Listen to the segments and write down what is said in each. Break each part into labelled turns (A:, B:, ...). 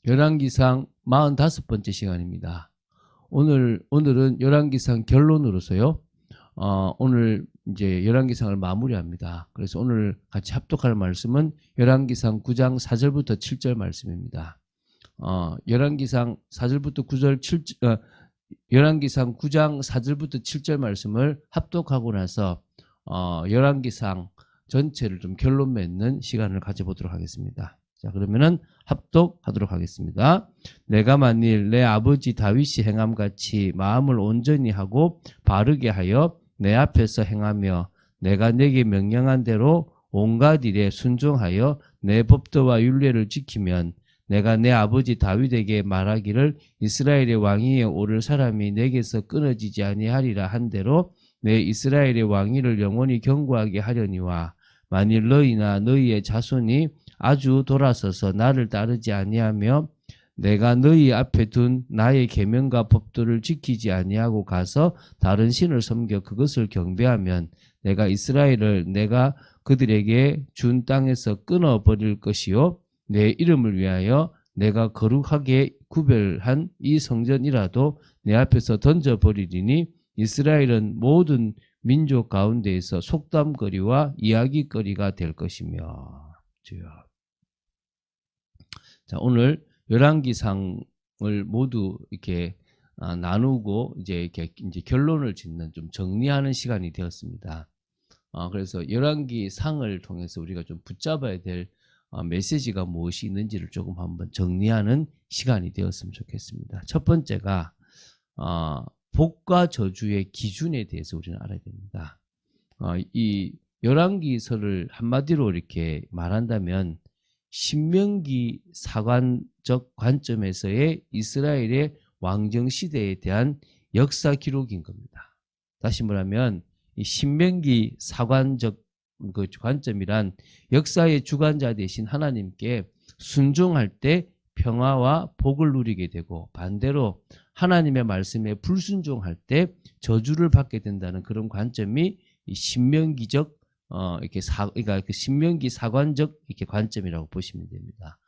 A: 열왕기상 45번째 시간입니다. 오늘은 열왕기상 결론으로서요. 오늘 이제 열왕기상을 마무리합니다. 그래서 오늘 같이 합독할 말씀은 열왕기상 9장 4절부터 7절 말씀입니다. 열왕기상 4절부터 9절 7 열왕기상 9장 4절부터 7절 말씀을 합독하고 나서 열왕기상 전체를 좀 결론 맺는 시간을 가져보도록 하겠습니다. 자, 그러면은 합독하도록 하겠습니다. 내가 만일 내 아버지 다윗이 행함같이 마음을 온전히 하고 바르게 하여 내 앞에서 행하며 내가 내게 명령한 대로 온갖 일에 순종하여 내 법도와 율례를 지키면 내가 내 아버지 다윗에게 말하기를 이스라엘의 왕위에 오를 사람이 내게서 끊어지지 아니하리라 한 대로 내 이스라엘의 왕위를 영원히 견고하게 하려니와 만일 너희나 너희의 자손이 아주 돌아서서 나를 따르지 아니하며 내가 너희 앞에 둔 나의 계명과 법도를 지키지 아니하고 가서 다른 신을 섬겨 그것을 경배하면 내가 이스라엘을 내가 그들에게 준 땅에서 끊어버릴 것이요 내 이름을 위하여 내가 거룩하게 구별한 이 성전이라도 내 앞에서 던져버리리니 이스라엘은 모든 민족 가운데에서 속담거리와 이야기거리가 될 것이며. 주여. 자, 오늘 열왕기상을 모두 이렇게 나누고 이제 결론을 짓는 좀 정리하는 시간이 되었습니다. 그래서 열왕기상을 통해서 우리가 좀 붙잡아야 될 메시지가 무엇이 있는지를 조금 한번 정리하는 시간이 되었으면 좋겠습니다. 첫 번째가 복과 저주의 기준에 대해서 우리는 알아야 됩니다. 이 열왕기서를 한마디로 이렇게 말한다면 신명기 사관적 관점에서의 이스라엘의 왕정 시대에 대한 역사 기록인 겁니다. 다시 말하면 이 신명기 사관적 그 관점이란 역사의 주관자 되신 하나님께 순종할 때 평화와 복을 누리게 되고 반대로 하나님의 말씀에 불순종할 때 저주를 받게 된다는 그런 관점이 이 신명기적 그러니까 신명기 사관적 이렇게 관점이라고 보시면 됩니다.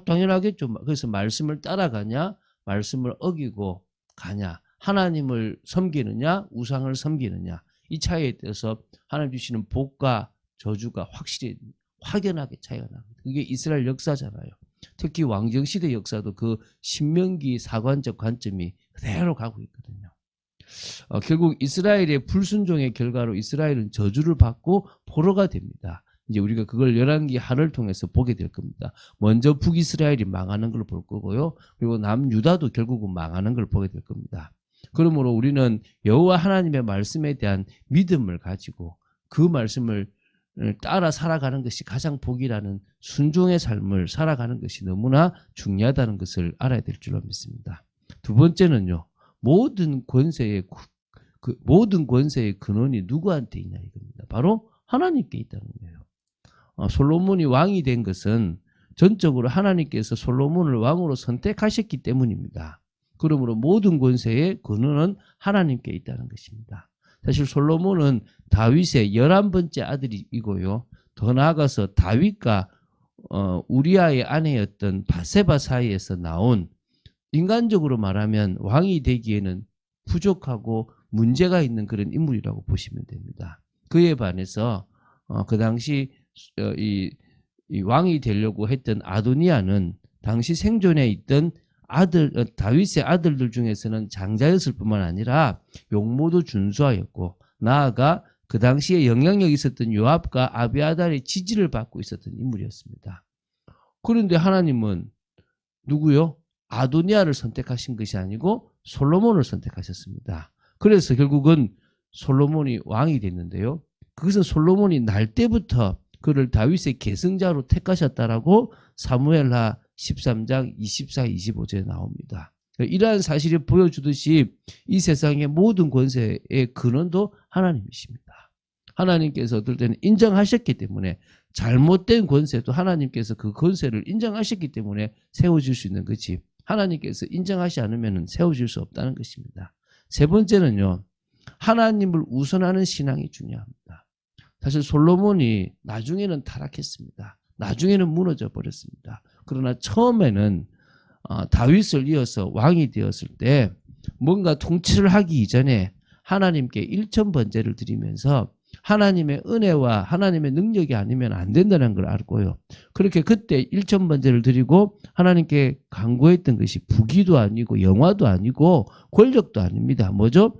A: 당연하겠죠. 그래서 말씀을 따라가냐, 말씀을 어기고 가냐, 하나님을 섬기느냐, 우상을 섬기느냐, 이 차이에 대해서 하나님 주시는 복과 저주가 확연하게 차이가 납니다. 그게 이스라엘 역사잖아요. 특히 왕정시대 역사도 그 신명기 사관적 관점이 그대로 가고 있거든요. 결국 이스라엘의 불순종의 결과로 이스라엘은 저주를 받고 포로가 됩니다. 이제 우리가 그걸 열왕기 하를 통해서 보게 될 겁니다. 먼저 북이스라엘이 망하는 걸 볼 거고요. 그리고 남유다도 결국은 망하는 걸 보게 될 겁니다. 그러므로 우리는 여호와 하나님의 말씀에 대한 믿음을 가지고 그 말씀을 따라 살아가는 것이 가장 복이라는 순종의 삶을 살아가는 것이 너무나 중요하다는 것을 알아야 될 줄로 믿습니다. 두 번째는요. 모든 권세의 근원이 누구한테 있냐 이겁니다. 바로 하나님께 있다는 거예요. 솔로몬이 왕이 된 것은 전적으로 하나님께서 솔로몬을 왕으로 선택하셨기 때문입니다. 그러므로 모든 권세의 근원은 하나님께 있다는 것입니다. 사실 솔로몬은 다윗의 11번째 아들이고요. 더 나아가서 다윗과 우리아의 아내였던 바세바 사이에서 나온 인간적으로 말하면 왕이 되기에는 부족하고 문제가 있는 그런 인물이라고 보시면 됩니다. 그에 반해서 그 당시 이 왕이 되려고 했던 아도니아는 당시 생존해 있던 다윗의 아들들 중에서는 장자였을 뿐만 아니라 용모도 준수하였고 나아가 그 당시에 영향력이 있었던 요압과 아비아달의 지지를 받고 있었던 인물이었습니다. 그런데 하나님은 누구요? 아도니아를 선택하신 것이 아니고 솔로몬을 선택하셨습니다. 그래서 결국은 솔로몬이 왕이 됐는데요. 그것은 솔로몬이 날 때부터 그를 다윗의 계승자로 택하셨다라고 사무엘하 13장 24, 25절에 나옵니다. 이러한 사실이 보여주듯이 이 세상의 모든 권세의 근원도 하나님이십니다. 하나님께서 어떨 때는 인정하셨기 때문에 잘못된 권세도 하나님께서 그 권세를 인정하셨기 때문에 세워질 수 있는 거지 하나님께서 인정하지 않으면 세워질 수 없다는 것입니다. 세 번째는요. 하나님을 우선하는 신앙이 중요합니다. 사실 솔로몬이 나중에는 타락했습니다. 나중에는 무너져 버렸습니다. 그러나 처음에는 다윗을 이어서 왕이 되었을 때 뭔가 통치를 하기 이전에 하나님께 일천번제를 드리면서 하나님의 은혜와 하나님의 능력이 아니면 안 된다는 걸 알고요. 그렇게 그때 일천번제를 드리고 하나님께 간구했던 것이 부귀도 아니고 영화도 아니고 권력도 아닙니다. 뭐죠?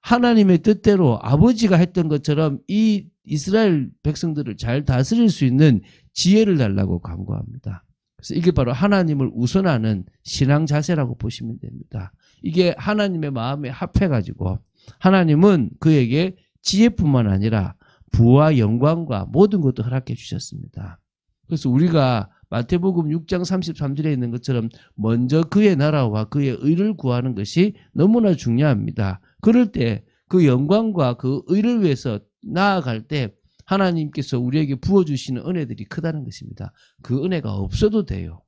A: 하나님의 뜻대로 아버지가 했던 것처럼 이 이스라엘 백성들을 잘 다스릴 수 있는 지혜를 달라고 간구합니다. 그래서 이게 바로 하나님을 우선하는 신앙 자세라고 보시면 됩니다. 이게 하나님의 마음에 합해가지고 하나님은 그에게 지혜뿐만 아니라 부와 영광과 모든 것도 허락해 주셨습니다. 그래서 우리가 마태복음 6장 33절에 있는 것처럼 먼저 그의 나라와 그의 의를 구하는 것이 너무나 중요합니다. 그럴 때 그 영광과 그 의를 위해서 나아갈 때 하나님께서 우리에게 부어주시는 은혜들이 크다는 것입니다. 그 은혜가 없어도 돼요.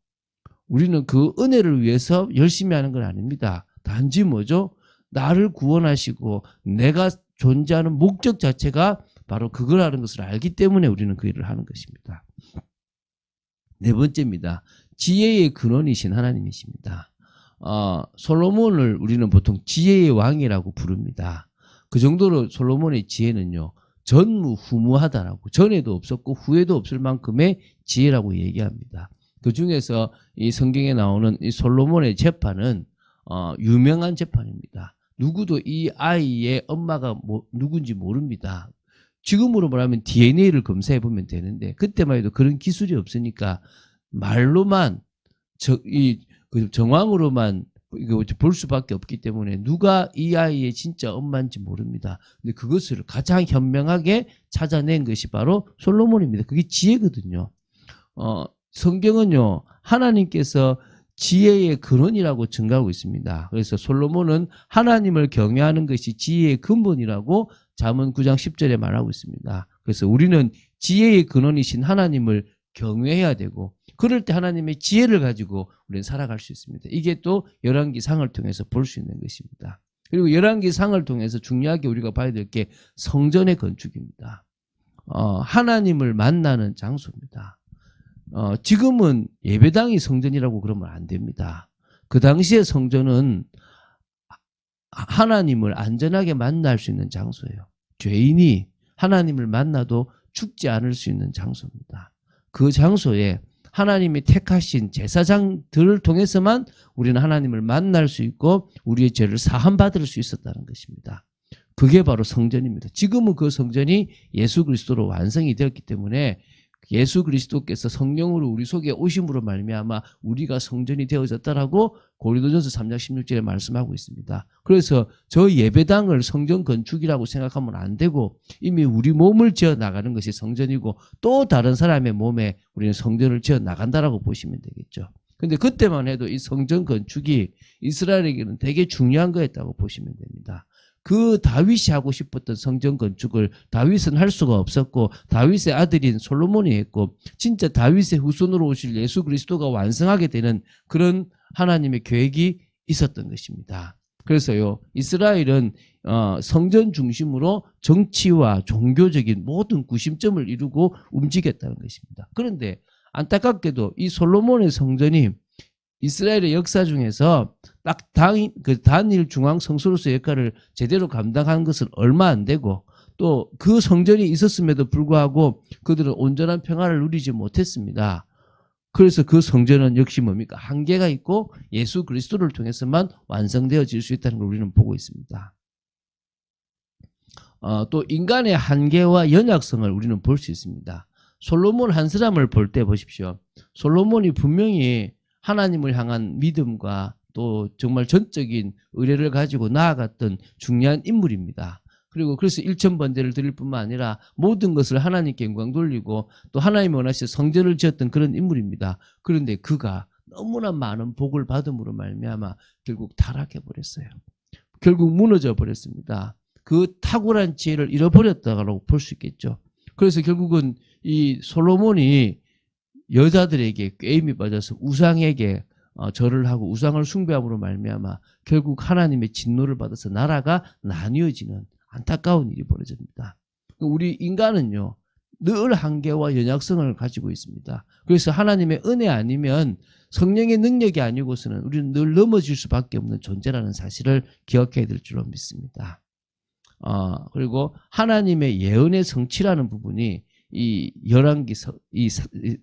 A: 우리는 그 은혜를 위해서 열심히 하는 건 아닙니다. 단지 뭐죠? 나를 구원하시고 내가 존재하는 목적 자체가 바로 그거라는 것을 알기 때문에 우리는 그 일을 하는 것입니다. 네 번째입니다. 지혜의 근원이신 하나님이십니다. 솔로몬을 우리는 보통 지혜의 왕이라고 부릅니다. 그 정도로 솔로몬의 지혜는요, 전무후무하다라고, 전에도 없었고 후에도 없을 만큼의 지혜라고 얘기합니다. 그 중에서 이 성경에 나오는 이 솔로몬의 재판은 유명한 재판입니다. 누구도 이 아이의 엄마가 누군지 모릅니다. 지금으로 말하면 DNA를 검사해 보면 되는데 그때만 해도 그런 기술이 없으니까 말로만 정황으로만 이거 볼 수밖에 없기 때문에 누가 이 아이의 진짜 엄마인지 모릅니다. 근데 그것을 가장 현명하게 찾아낸 것이 바로 솔로몬입니다. 그게 지혜거든요. 성경은요, 하나님께서 지혜의 근원이라고 증가하고 있습니다. 그래서 솔로몬은 하나님을 경외하는 것이 지혜의 근본이라고 잠언 9장 10절에 말하고 있습니다. 그래서 우리는 지혜의 근원이신 하나님을 경외해야 되고 그럴 때 하나님의 지혜를 가지고 우리는 살아갈 수 있습니다. 이게 또 열왕기상을 통해서 볼 수 있는 것입니다. 그리고 열왕기상을 통해서 중요하게 우리가 봐야 될 게 성전의 건축입니다. 하나님을 만나는 장소입니다. 지금은 예배당이 성전이라고 그러면 안 됩니다. 그 당시에 성전은 하나님을 안전하게 만날 수 있는 장소예요. 죄인이 하나님을 만나도 죽지 않을 수 있는 장소입니다. 그 장소에 하나님이 택하신 제사장들을 통해서만 우리는 하나님을 만날 수 있고 우리의 죄를 사함받을 수 있었다는 것입니다. 그게 바로 성전입니다. 지금은 그 성전이 예수 그리스도로 완성이 되었기 때문에 예수 그리스도께서 성령으로 우리 속에 오심으로 말미암아 우리가 성전이 되어졌다라고 고린도전서 3장 16절에 말씀하고 있습니다. 그래서 저 예배당을 성전 건축이라고 생각하면 안 되고 이미 우리 몸을 지어 나가는 것이 성전이고 또 다른 사람의 몸에 우리는 성전을 지어 나간다라고 보시면 되겠죠. 근데 그때만 해도 이 성전 건축이 이스라엘에게는 되게 중요한 거였다고 보시면 됩니다. 그 다윗이 하고 싶었던 성전 건축을 다윗은 할 수가 없었고 다윗의 아들인 솔로몬이 했고 진짜 다윗의 후손으로 오실 예수 그리스도가 완성하게 되는 그런 하나님의 계획이 있었던 것입니다. 그래서요, 이스라엘은 성전 중심으로 정치와 종교적인 모든 구심점을 이루고 움직였다는 것입니다. 그런데 안타깝게도 이 솔로몬의 성전이 이스라엘의 역사 중에서 딱 단일 중앙 성소로서의 역할을 제대로 감당한 것은 얼마 안 되고 또 그 성전이 있었음에도 불구하고 그들은 온전한 평화를 누리지 못했습니다. 그래서 그 성전은 역시 뭡니까? 한계가 있고 예수 그리스도를 통해서만 완성되어질 수 있다는 걸 우리는 보고 있습니다. 또 인간의 한계와 연약성을 우리는 볼 수 있습니다. 솔로몬 한 사람을 볼 때 보십시오. 솔로몬이 분명히 하나님을 향한 믿음과 또 정말 전적인 의뢰를 가지고 나아갔던 중요한 인물입니다. 그리고 그래서 일천번제를 드릴 뿐만 아니라 모든 것을 하나님께 영광 돌리고 또 하나님이 원하시는 성전을 지었던 그런 인물입니다. 그런데 그가 너무나 많은 복을 받음으로 말미암아 결국 타락해 버렸어요. 결국 무너져 버렸습니다. 그 탁월한 지혜를 잃어버렸다고 볼 수 있겠죠. 그래서 결국은 이 솔로몬이 여자들에게 꾀임이 빠져서 우상에게 절을 하고 우상을 숭배함으로 말미암아 결국 하나님의 진노를 받아서 나라가 나뉘어지는 안타까운 일이 벌어집니다. 우리 인간은요, 늘 한계와 연약성을 가지고 있습니다. 그래서 하나님의 은혜 아니면 성령의 능력이 아니고서는 우리는 늘 넘어질 수밖에 없는 존재라는 사실을 기억해야 될 줄로 믿습니다. 그리고 하나님의 예언의 성취라는 부분이 이 열왕기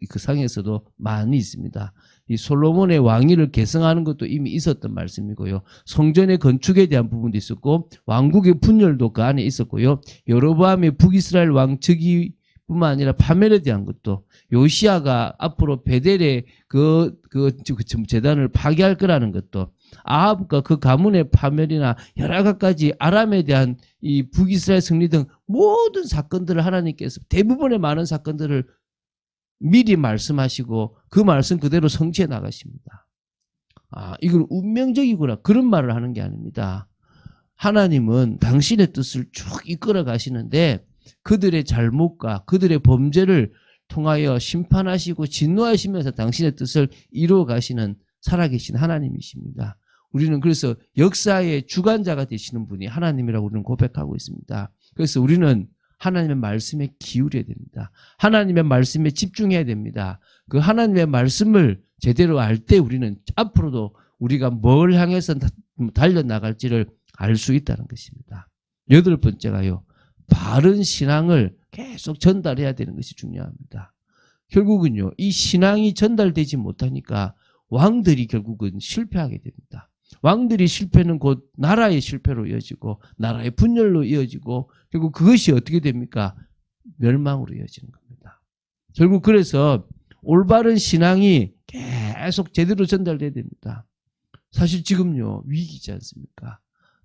A: 그 상에서도 많이 있습니다. 이 솔로몬의 왕위를 계승하는 것도 이미 있었던 말씀이고요. 성전의 건축에 대한 부분도 있었고 왕국의 분열도 그 안에 있었고요. 여로보암의 북이스라엘 왕 즉위뿐만 아니라 파멸에 대한 것도 요시아가 앞으로 베델의 그 제단을 파괴할 거라는 것도 아합과 그 가문의 파멸이나 여러 가지 아람에 대한 이 북이스라엘 승리 등 모든 사건들을 하나님께서 대부분의 많은 사건들을 미리 말씀하시고 그 말씀 그대로 성취해 나가십니다. 이건 운명적이구나 그런 말을 하는 게 아닙니다. 하나님은 당신의 뜻을 쭉 이끌어 가시는데 그들의 잘못과 그들의 범죄를 통하여 심판하시고 진노하시면서 당신의 뜻을 이루어 가시는 살아계신 하나님이십니다. 우리는 그래서 역사의 주관자가 되시는 분이 하나님이라고 우리는 고백하고 있습니다. 그래서 우리는 하나님의 말씀에 기울여야 됩니다. 하나님의 말씀에 집중해야 됩니다. 그 하나님의 말씀을 제대로 알 때 우리는 앞으로도 우리가 뭘 향해서 달려나갈지를 알 수 있다는 것입니다. 8번째가요. 바른 신앙을 계속 전달해야 되는 것이 중요합니다. 결국은요. 이 신앙이 전달되지 못하니까 왕들이 결국은 실패하게 됩니다. 왕들이 실패는 곧 나라의 실패로 이어지고 나라의 분열로 이어지고 결국 그것이 어떻게 됩니까? 멸망으로 이어지는 겁니다. 결국 그래서 올바른 신앙이 계속 제대로 전달돼야 됩니다. 사실 지금요 위기지 않습니까?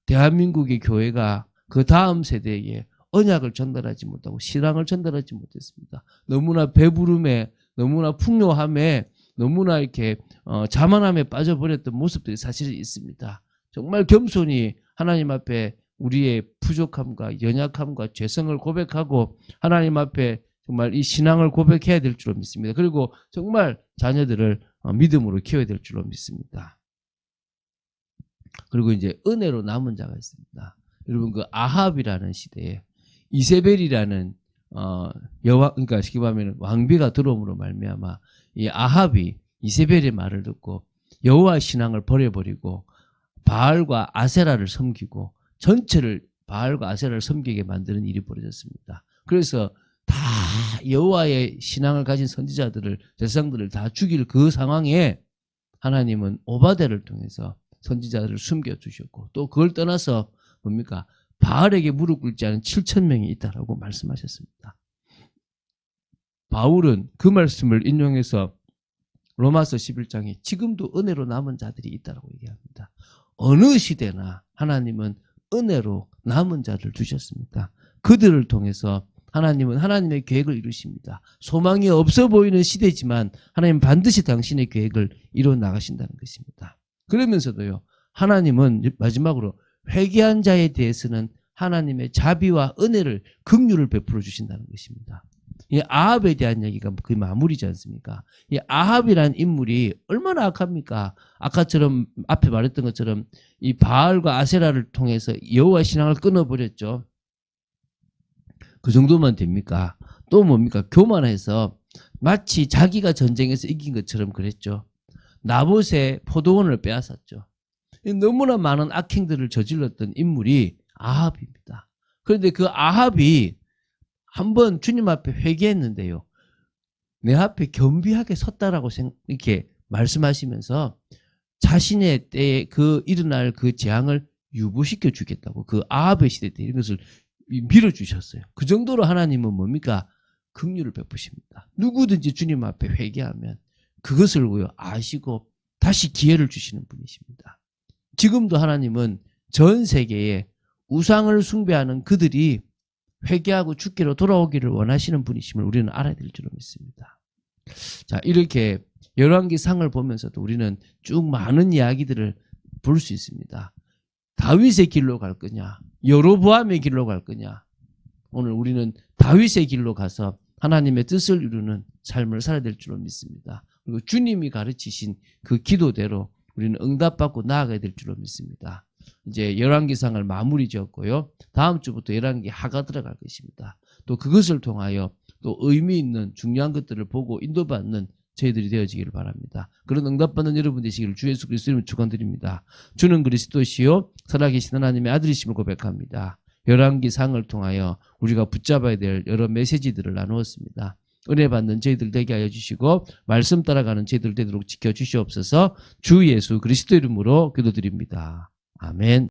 A: 대한민국의 교회가 그 다음 세대에게 언약을 전달하지 못하고 신앙을 전달하지 못했습니다. 너무나 배부름에 너무나 풍요함에 너무나 이렇게 자만함에 빠져버렸던 모습들이 사실 있습니다. 정말 겸손히 하나님 앞에 우리의 부족함과 연약함과 죄성을 고백하고 하나님 앞에 정말 이 신앙을 고백해야 될 줄로 믿습니다. 그리고 정말 자녀들을 믿음으로 키워야 될 줄로 믿습니다. 그리고 이제 은혜로 남은 자가 있습니다. 여러분 그 아합이라는 시대에 이세벨이라는 그러니까 쉽게 말하면 왕비가 들어옴으로 말미암아 이 아합이 이세벨의 말을 듣고 여호와 신앙을 버려버리고 바알과 아세라를 섬기고 전체를 바알과 아세라를 섬기게 만드는 일이 벌어졌습니다. 그래서 다 여호와의 신앙을 가진 선지자들을 제사장들을 다 죽일 그 상황에 하나님은 오바데를 통해서 선지자들을 숨겨주셨고 또 그걸 떠나서 뭡니까? 바알에게 무릎 꿇지 않은 7,000명이 있다라고 말씀하셨습니다. 바울은 그 말씀을 인용해서 로마서 11장에 지금도 은혜로 남은 자들이 있다고 얘기합니다. 어느 시대나 하나님은 은혜로 남은 자를 주셨습니다. 그들을 통해서 하나님은 하나님의 계획을 이루십니다. 소망이 없어 보이는 시대지만 하나님은 반드시 당신의 계획을 이루어 나가신다는 것입니다. 그러면서도요. 하나님은 마지막으로 회개한 자에 대해서는 하나님의 자비와 은혜를 긍휼을 베풀어 주신다는 것입니다. 이 아합에 대한 얘기가 그 마무리지 않습니까? 이 아합이라는 인물이 얼마나 악합니까? 아까처럼 앞에 말했던 것처럼 이 바알과 아세라를 통해서 여호와 신앙을 끊어버렸죠. 그 정도만 됩니까? 또 뭡니까? 교만해서 마치 자기가 전쟁에서 이긴 것처럼 그랬죠. 나봇의 포도원을 빼앗았죠. 너무나 많은 악행들을 저질렀던 인물이 아합입니다. 그런데 그 아합이 한번 주님 앞에 회개했는데요. 내 앞에 겸비하게 섰다라고 이렇게 말씀하시면서 자신의 때에 그 일어날 그 재앙을 유보시켜 주겠다고 그 아합의 시대 때 이것을 밀어주셨어요. 그 정도로 하나님은 뭡니까? 긍휼을 베푸십니다. 누구든지 주님 앞에 회개하면 그것을 아시고 다시 기회를 주시는 분이십니다. 지금도 하나님은 전 세계에 우상을 숭배하는 그들이 회개하고 죽기로 돌아오기를 원하시는 분이심을 우리는 알아야 될 줄로 믿습니다. 자, 이렇게 열왕기상을 보면서도 우리는 쭉 많은 이야기들을 볼 수 있습니다. 다윗의 길로 갈 거냐, 여로보암의 길로 갈 거냐. 오늘 우리는 다윗의 길로 가서 하나님의 뜻을 이루는 삶을 살아야 될 줄로 믿습니다. 그리고 주님이 가르치신 그 기도대로 우리는 응답받고 나아가야 될 줄로 믿습니다. 이제 열왕기상을 마무리 지었고요. 다음 주부터 열왕기 하가 들어갈 것입니다. 또 그것을 통하여 또 의미 있는 중요한 것들을 보고 인도받는 저희들이 되어지기를 바랍니다. 그런 응답받는 여러분 되시기를 주 예수 그리스도 이름으로 축원드립니다. 주는 그리스도시요 살아계신 하나님의 아들이심을 고백합니다. 열왕기상을 통하여 우리가 붙잡아야 될 여러 메시지들을 나누었습니다. 은혜 받는 저희들 되게 하여 주시고 말씀 따라가는 저희들 되도록 지켜주시옵소서. 주 예수 그리스도 이름으로 기도드립니다. 아멘.